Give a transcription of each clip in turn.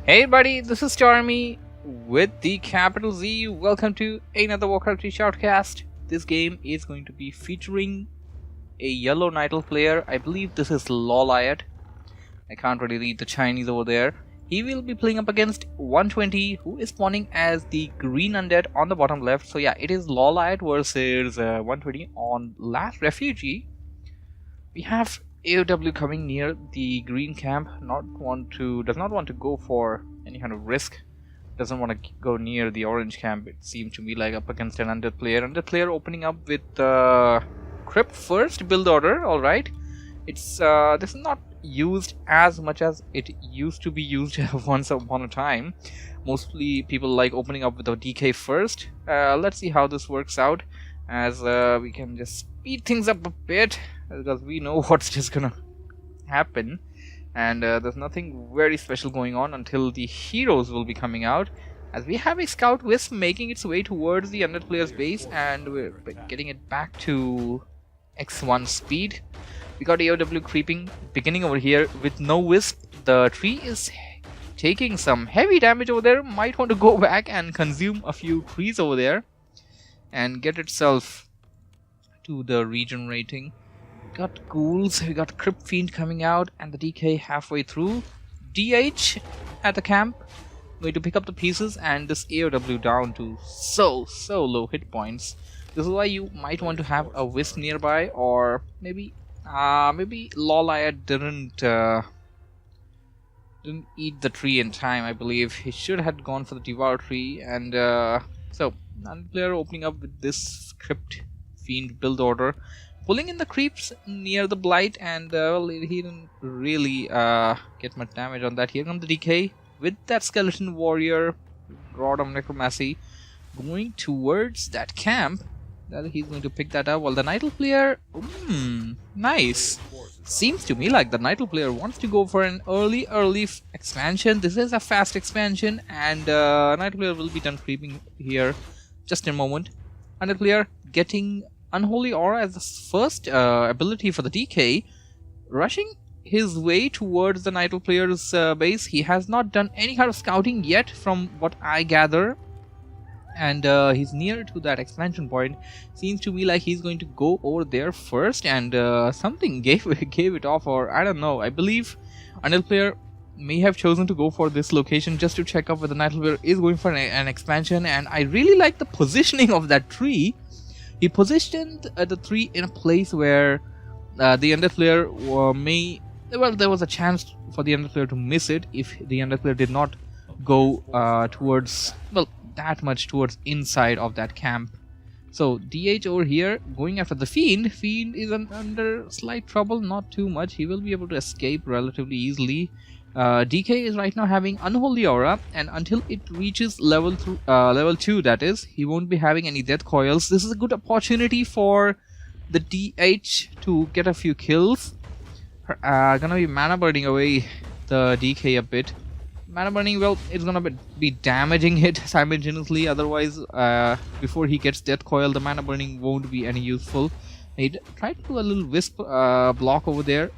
Hey buddy, this is Stormy with the capital Z. Welcome to another Warcraft Shoutcast. This game is going to be featuring a yellow Nightle player. I believe this is Lawliet. I can't really read the Chinese over there. He will be playing up against 120, who is spawning as the green undead on the bottom left. So yeah, it is Lawliet versus 120 on last Refuge. We have AOW coming near the green camp. Does not want to go for any kind of risk. Doesn't want to go near the orange camp. It seemed to me like up against an Undead player. Undead player opening up with Crypt first build order. All right, it's this is not used as much as it used to be used once upon a time. Mostly people like opening up with a DK first. Let's see how this works out, as we can just speed things up a bit, because we know what's just gonna happen, and there's nothing very special going on until the heroes will be coming out, as we have a scout wisp making its way towards the Undead player's base, and we're getting it back to X1 speed. We got AOW creeping, beginning over here with no wisp. The tree is taking some heavy damage over there. Might want to go back and consume a few trees over there and get itself to the regenerating. We got ghouls, we got Crypt Fiend coming out, and the DK halfway through. DH at the camp, going to pick up the pieces, and this AOW down to so low hit points. This is why you might want to have a wisp nearby, or maybe Lawliet didn't eat the tree in time. I believe he should have gone for the devour tree, and so Undead player opening up with this Crypt Fiend build order, pulling in the creeps near the blight, and well, he didn't really get much damage on that. Here comes the DK with that skeleton warrior, Rod of Necromancy, going towards that camp. That he's going to pick that up, while the Nightle player, nice. Seems to me like the Nightle player wants to go for an early expansion. This is a fast expansion, and Nightle player will be done creeping here just in a moment. Undead player getting Unholy Aura as the first ability for the DK, rushing his way towards the Nightle player's base. He has not done any kind of scouting yet, from what I gather, and he's near to that expansion point. Seems to me like he's going to go over there first, and something gave it off, or I don't know. I believe Undead player may have chosen to go for this location just to check up whether the Nightle player is going for an expansion, and I really like the positioning of that tree. He positioned the tree in a place where the Undead player there was a chance for the Undead player to miss it if the Undead player did not go towards, well, that much towards inside of that camp. So DH over here going after the Fiend. Fiend is under slight trouble, not too much. He will be able to escape relatively easily. DK is right now having Unholy Aura, and until it reaches level 2, that is, he won't be having any death coils. This is a good opportunity for the DH to get a few kills. Gonna be mana burning away the DK a bit. Mana burning, well, it's gonna be damaging it simultaneously. Otherwise, before he gets death coil, the mana burning won't be any useful. He tried to do a little wisp block over there,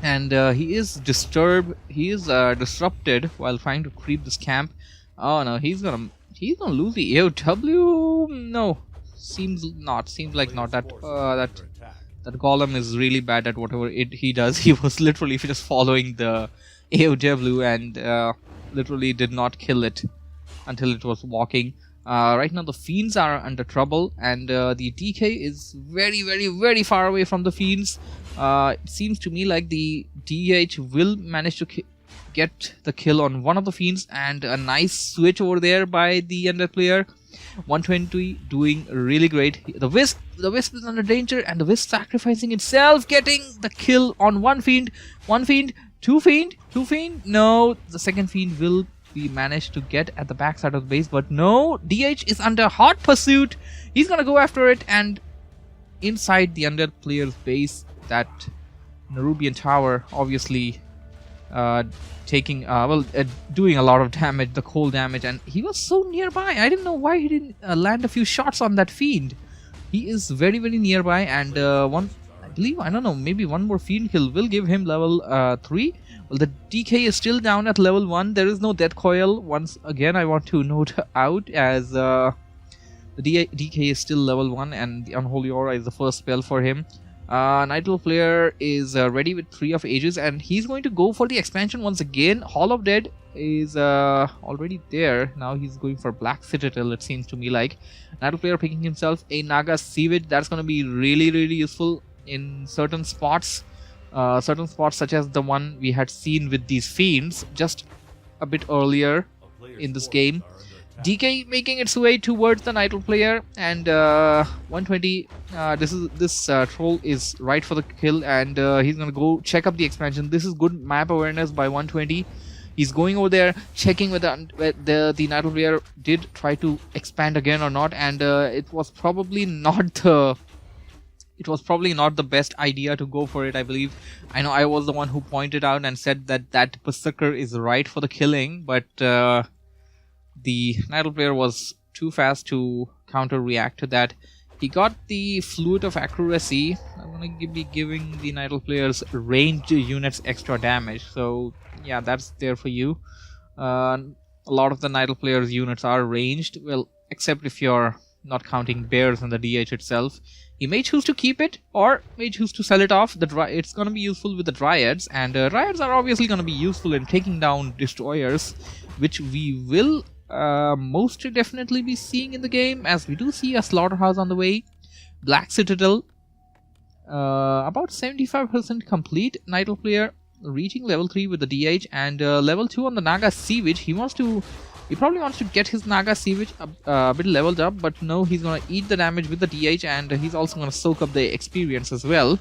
and he is disturbed. He is disrupted while trying to creep this camp. Oh no, he's gonna lose the AOW. No, seems like not. That golem is really bad at whatever he does. He was literally just following the AOW and literally did not kill it until it was walking. Right now the Fiends are under trouble, and the DK is very far away from the Fiends. It seems to me like the DH will manage to get the kill on one of the Fiends, and a nice switch over there by the Undead player. 120 doing really great. The Wisp is under danger, and the Wisp sacrificing itself, getting the kill on one Fiend. Two Fiend. No, the second Fiend will be managed to get at the backside of the base, but no, DH is under hot pursuit. He's gonna go after it, and inside the Undead player's base, that Nerubian tower obviously doing a lot of damage, the cold damage, and he was so nearby. I didn't know why he didn't land a few shots on that Fiend. He is very nearby, and believe, I don't know, maybe one more fiend kill will give him level 3. Well, the DK is still down at level 1. There is no death coil. Once again, I want to note out as the DK is still level 1 and the Unholy Aura is the first spell for him. Nightfall player is ready with 3 of Ages, and he's going to go for the expansion once again. Hall of Dead is already there. Now he's going for Black Citadel, it seems to me like. Nightfall player picking himself a Naga Siege. That's going to be really useful in certain spots. Certain spots such as the one we had seen with these fiends just a bit earlier in this game. DK making its way towards the Nightfall player, and 120. This troll is right for the kill, and he's gonna go check up the expansion. This is good map awareness by 120. He's going over there, checking whether the Nightfall player did try to expand again or not, and it was probably not the best idea to go for it, I believe. I know I was the one who pointed out and said that Berserker is right for the killing, but the Nightfall player was too fast to counter-react to that. He got the Fluid of Accuracy. I'm going to be giving the Nightfall players ranged units extra damage. So, yeah, that's there for you. A lot of the Nightfall players' units are ranged. Well, except if you're not counting bears in the DH itself. He may choose to keep it, or may choose to sell it off. It's going to be useful with the Dryads. And Dryads are obviously going to be useful in taking down Destroyers, which we will most definitely be seeing in the game, as we do see a Slaughterhouse on the way. Black Citadel, about 75% complete. Nightfall player reaching level 3 with the DH, and level 2 on the Naga Siege. He probably wants to get his Naga Siege a bit leveled up, but no, he's gonna eat the damage with the DH, and he's also gonna soak up the experience as well.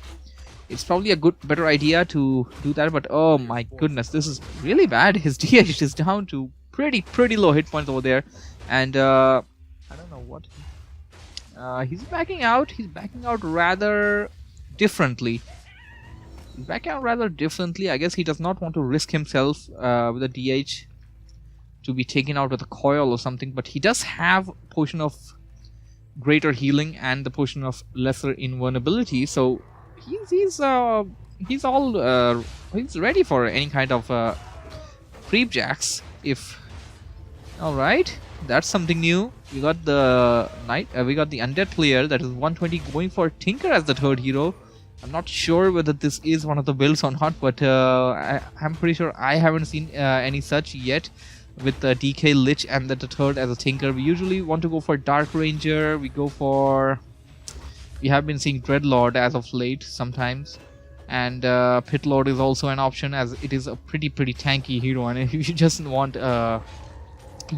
It's probably a better idea to do that, but oh my goodness, this is really bad. His DH is down to pretty low hit points over there, and I don't know what he's backing out. He's backing out rather differently. I guess he does not want to risk himself with a DH to be taken out with a coil or something, but he does have Potion of Greater Healing and the Potion of Lesser Invulnerability, so he's ready for any kind of creep jacks. Alright, that's something new. We got the Undead player, that is 120, going for Tinker as the third hero. I'm not sure whether this is one of the builds or not, but I'm pretty sure I haven't seen any such yet with the DK Lich and the third as a Tinker. We usually want to go for Dark Ranger. We have been seeing Dreadlord as of late sometimes, and Pit Lord is also an option, as it is a pretty tanky hero, and if you just want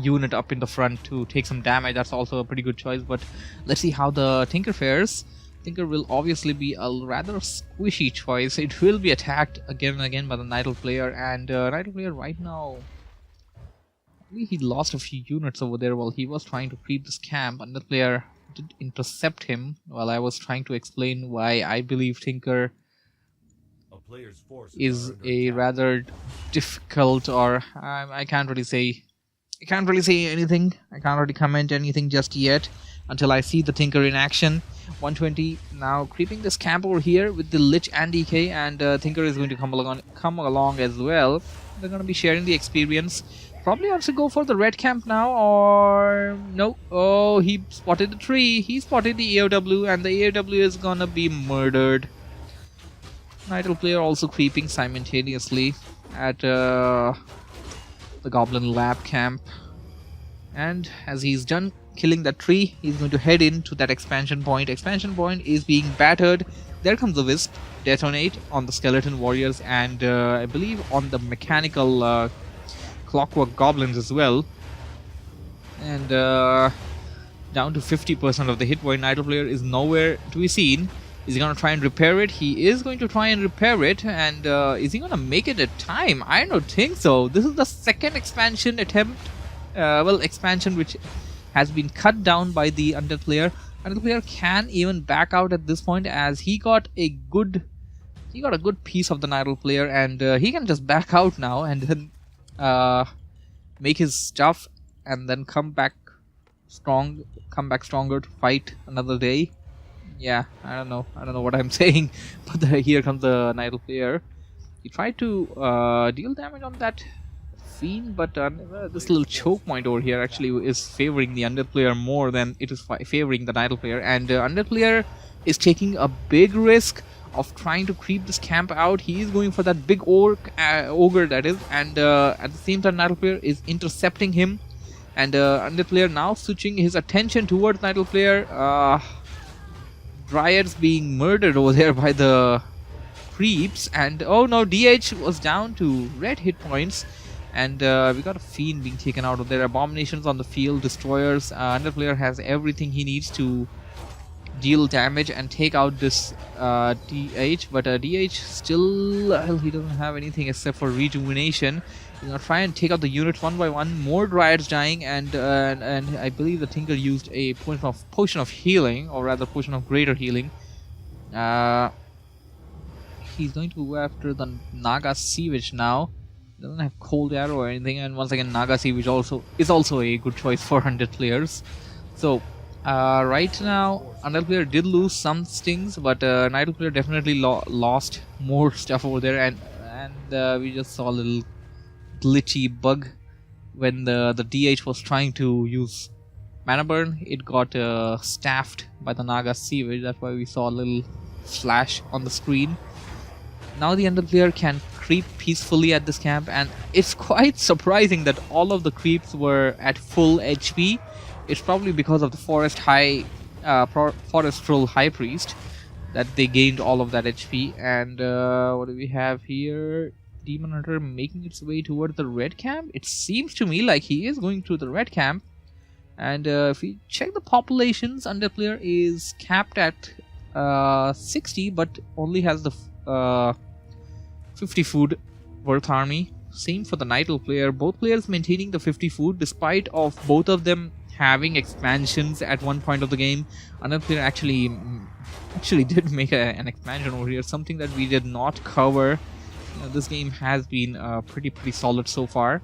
unit up in the front to take some damage, that's also a pretty good choice. But let's see how the Tinker fares. Tinker will obviously be a rather squishy choice. It will be attacked again and again by the Nightfall player, and Nightfall player right now, he lost a few units over there while he was trying to creep this camp, and the player did intercept him while I was trying to explain why I believe Tinker is a rather difficult, or I can't really say anything. I can't really comment anything just yet until I see the Tinker in action. 120 now creeping this camp over here with the Lich and DK, and Tinker is going to come along as well. They're going to be sharing the experience. Probably wants to go for the red camp now, or no. Oh, he spotted the tree. He spotted the AOW, and the AOW is gonna be murdered. Nightfall player also creeping simultaneously at the Goblin Lab camp, and as he's done killing that tree, he's going to head into that expansion point. Expansion point is being battered. There comes the Wisp, detonate on the Skeleton Warriors, and I believe on the mechanical Clockwork Goblins as well. And down to 50% of the hit point. Nightfall player is nowhere to be seen. Is he going to try and repair it? He is going to try and repair it, and is he going to make it at time? I don't think so. This is the second expansion attempt. Expansion which has been cut down by the Undead player. Undead player can even back out at this point, as he got a good piece of the Nightfall player, and he can just back out now and then make his stuff and then come back stronger to fight another day. Yeah, I don't know what I'm saying, but here comes the Nidal player. He tried to deal damage on that fiend, but this little choke point over here actually is favoring the Undead player more than it is favoring the Nidal player, and Undead player is taking a big risk of trying to creep this camp out. He is going for that big ogre that is, and at the same time Nidal player is intercepting him, and Undead player now switching his attention towards Nidal player. Dryads being murdered over there by the creeps, and oh no, DH was down to red hit points, and we got a fiend being taken out of there. Abominations on the field, destroyers. Undead player has everything he needs to deal damage and take out this DH, but DH still, well, he doesn't have anything except for rejuvenation. He's gonna try and take out the units one by one. More dryads dying, and I believe the Tinker used a potion of healing, or rather potion of greater healing. He's going to go after the Naga Sea Witch now. Doesn't have cold arrow or anything, and once again Naga Sea Witch is also a good choice for 100 players. So right now Undead player did lose some stings, but Nidal player definitely lost more stuff over there, and we just saw a little glitchy bug when the DH was trying to use mana burn. It got staffed by the Naga Sea Witch. That's why we saw a little flash on the screen. Now the Undead player can creep peacefully at this camp, and it's quite surprising that all of the creeps were at full HP. It's probably because of the Forestral High Priest that they gained all of that HP. And what do we have here? Demon Hunter making its way towards the red camp. It seems to me like he is going to the red camp. And if we check the populations, Undead player is capped at 60, but only has the 50 food worth army. Same for the Nidal player. Both players maintaining the 50 food despite of both of them having expansions at one point of the game. Undead player actually did make an expansion over here, something that we did not cover. This game has been pretty solid so far.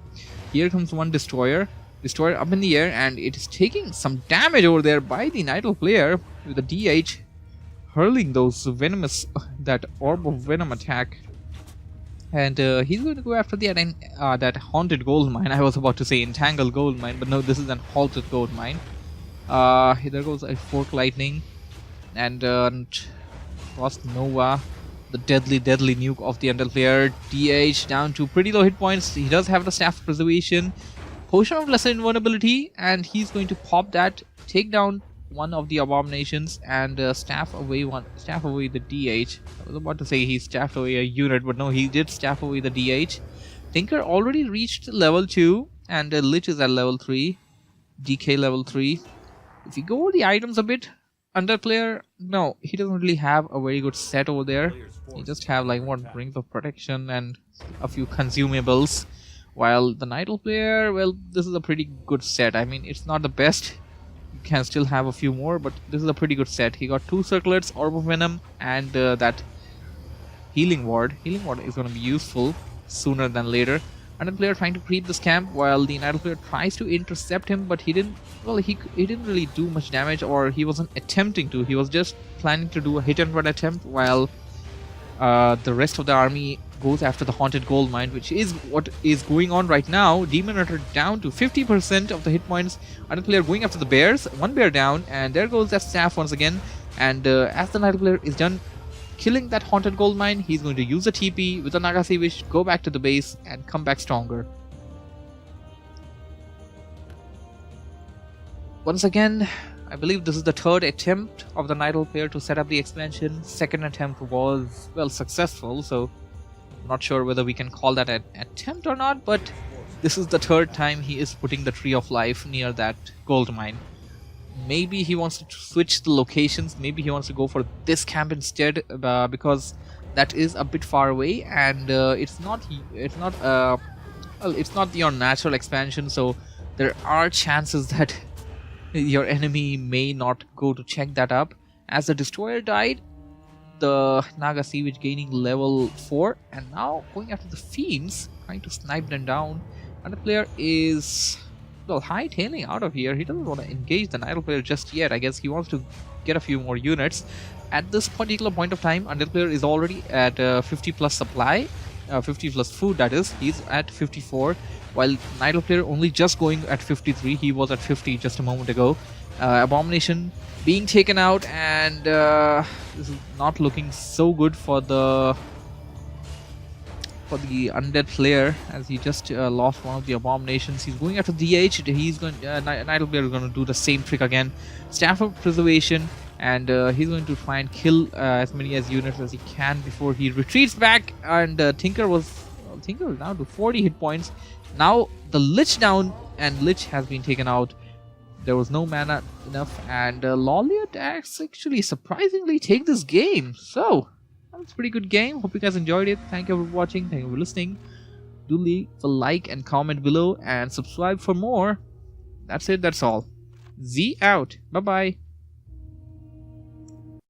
Here comes one destroyer up in the air, and it is taking some damage over there by the Nidal player with the DH hurling those that orb of venom attack. And he's going to go after that haunted gold mine. I was about to say entangled gold mine, but no, this is an halted gold mine. There goes a fork lightning, and Frost Nova, the deadly nuke of the Undead player. DH down to pretty low hit points. He does have the staff of preservation, potion of lesser invulnerability, and he's going to pop that, take down one of the abominations, and staff away the DH. I was about to say he staffed away a unit, but no, he did staff away the DH. Tinker already reached level 2, and Lich is at level 3, DK level 3. If you go over the items a bit, Undead player, no, he doesn't really have a very good set over there. He just have like one Rings of Protection and a few consumables, while the Nidal player, well, this is a pretty good set. I mean, it's not the best, you can still have a few more, but this is a pretty good set. He got 2 circlets, Orb of Venom, and that Healing Ward. Healing Ward is going to be useful sooner than later. Undead player trying to creep this camp while the Nidal player tries to intercept him, but he didn't really do much damage, or he wasn't attempting to. He was just planning to do a hit and run attempt, while the rest of the army goes after the haunted gold mine, which is what is going on right now. Demon Hunter down to 50% of the hit points. Undead player going after the bears. One bear down, and there goes that staff once again. And as the Nidal player is done killing that haunted gold mine, he's going to use the TP with the Naga Sea Witch, go back to the base, and come back stronger. Once again, I believe this is the 3rd attempt of the Nidal player to set up the expansion. 2nd attempt was, well, successful, so I'm not sure whether we can call that an attempt or not, but this is the 3rd time he is putting the Tree of Life near that gold mine. Maybe he wants to switch the locations, maybe he wants to go for this camp instead, because that is a bit far away, and it's not your natural expansion, so there are chances that your enemy may not go to check that up. As the destroyer died, the Naga Sea Witch gaining level 4, and now going after the fiends, trying to snipe them down. And the player is, well, hightailing out of here. He doesn't want to engage the Idle player just yet. I guess he wants to get a few more units. At this particular point of time, Undead player is already at 50 plus supply, 50 plus food, that is. He's at 54, while Idle player only just going at 53. He was at 50 just a moment ago. Abomination being taken out, and this is not looking so good for the Undead player, as he just lost one of the abominations. He's going after DH. He's going Idle player is going to do the same trick again. Staff of Preservation, and he's going to try and kill as many as units as he can before he retreats back. And Tinker is down to 40 hit points. Now the Lich down, and Lich has been taken out. There was no mana enough, and Lawliet actually surprisingly take this game. So that's a pretty good game. Hope you guys enjoyed it. Thank you for watching. Thank you for listening. Do leave a like and comment below, and subscribe for more. That's it. That's all. Z out. Bye bye.